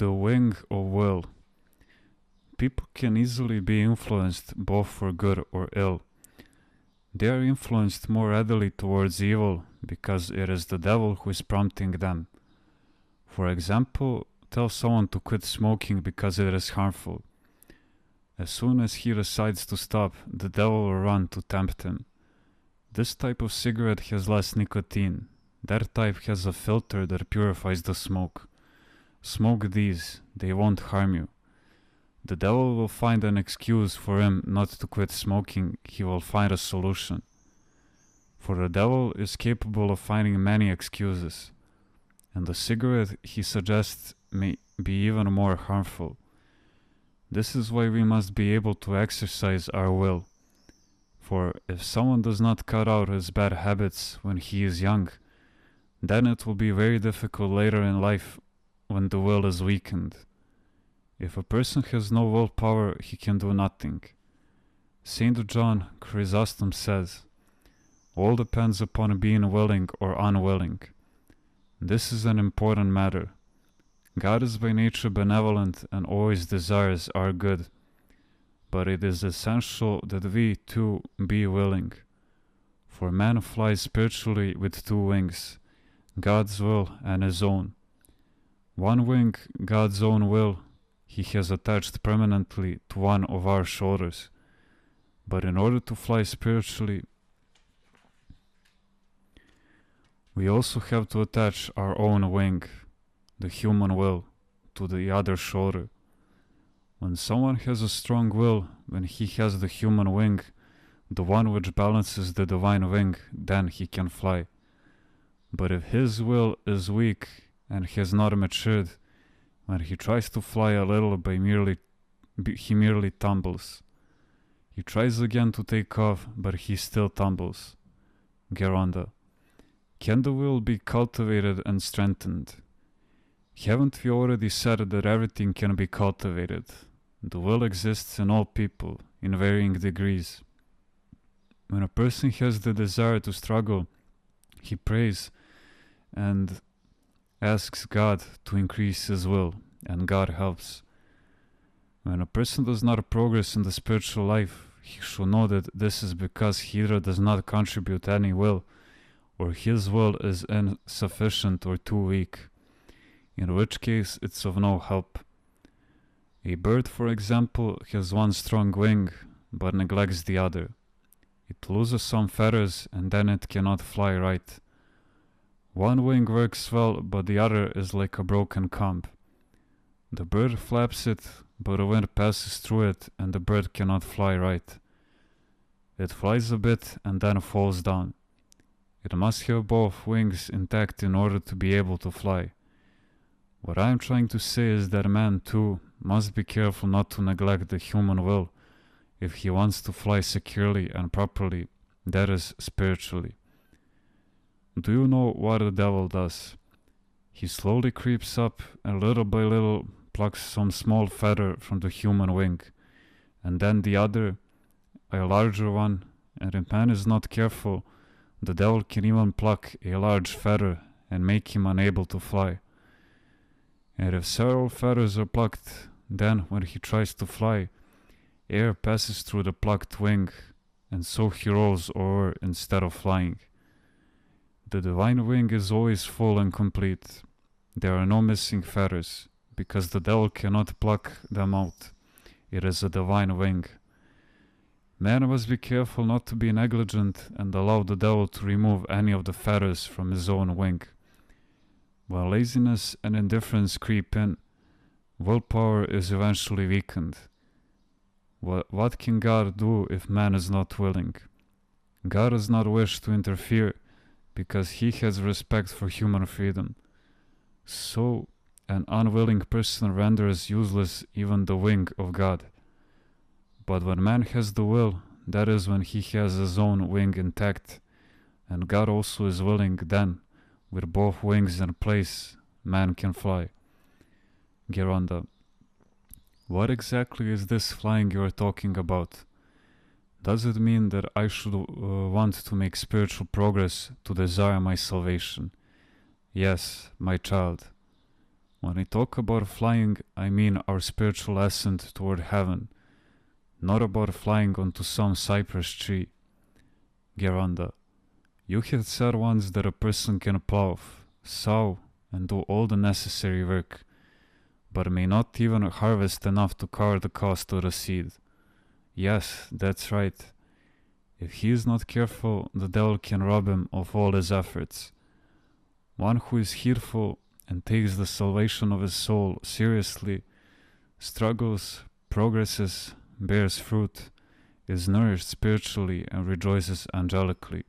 The wing of will. People can easily be influenced both for good or ill. They are influenced more readily towards evil because it is the devil who is prompting them. For example, tell someone to quit smoking because it is harmful. As soon as he decides to stop, the devil will run to tempt him. This type of cigarette has less nicotine. That type has a filter that purifies the smoke. Smoke these, they won't harm you. The devil will find an excuse for him not to quit smoking. He will find a solution. For the devil is capable of finding many excuses, and the cigarette he suggests may be even more harmful. This is why we must be able to exercise our will. For if someone does not cut out his bad habits when he is young, then it will be very difficult later in life when the will is weakened. If a person has no willpower, he can do nothing. Saint John Chrysostom says, "All depends upon being willing or unwilling." This is an important matter. God is by nature benevolent and always desires our good, but it is essential that we too be willing. For man flies spiritually with two wings, God's will and his own. One wing, God's own will, he has attached permanently to one of our shoulders. But in order to fly spiritually, we also have to attach our own wing, the human will, to the other shoulder. When someone has a strong will, when he has the human wing, the one which balances the divine wing, then he can fly. But if his will is weak and has not matured, when he tries to fly a little he merely tumbles. He tries again to take off, but he still tumbles. Geronda. Can the will be cultivated and strengthened? Haven't we already said that everything can be cultivated? The will exists in all people, in varying degrees. When a person has the desire to struggle, he prays and asks God to increase his will, and God helps. When a person does not progress in the spiritual life, he should know that this is because he either does not contribute any will, or his will is insufficient or too weak, in which case it's of no help. A bird, for example, has one strong wing, but neglects the other. It loses some feathers, and then it cannot fly right. One wing works well, but the other is like a broken comb. The bird flaps it, but the wind passes through it, and the bird cannot fly right. It flies a bit and then falls down. It must have both wings intact in order to be able to fly. What I am trying to say is that man, too, must be careful not to neglect the human will if he wants to fly securely and properly, that is, spiritually. Do you know what the devil does? He slowly creeps up and little by little plucks some small feather from the human wing, and then the other, a larger one, and if man is not careful, the devil can even pluck a large feather and make him unable to fly. And if several feathers are plucked, then when he tries to fly, air passes through the plucked wing, and so he rolls over instead of flying. The divine wing is always full and complete. There are no missing feathers, because the devil cannot pluck them out. It is a divine wing. Man must be careful not to be negligent and allow the devil to remove any of the feathers from his own wing. When laziness and indifference creep in, willpower is eventually weakened. What can God do if man is not willing? God does not wish to interfere because he has respect for human freedom. So, an unwilling person renders useless even the wing of God. But when man has the will, that is when he has his own wing intact, and God also is willing, then, with both wings in place, man can fly. Geronda. What exactly is this flying you are talking about? Does it mean that I should want to make spiritual progress to desire my salvation? Yes, my child. When I talk about flying, I mean our spiritual ascent toward heaven, not about flying onto some cypress tree. Geranda, you had said once that a person can plow, sow, and do all the necessary work, but may not even harvest enough to cover the cost of the seed. Yes, that's right. If he is not careful, the devil can rob him of all his efforts. One who is heedful and takes the salvation of his soul seriously, struggles, progresses, bears fruit, is nourished spiritually and rejoices angelically.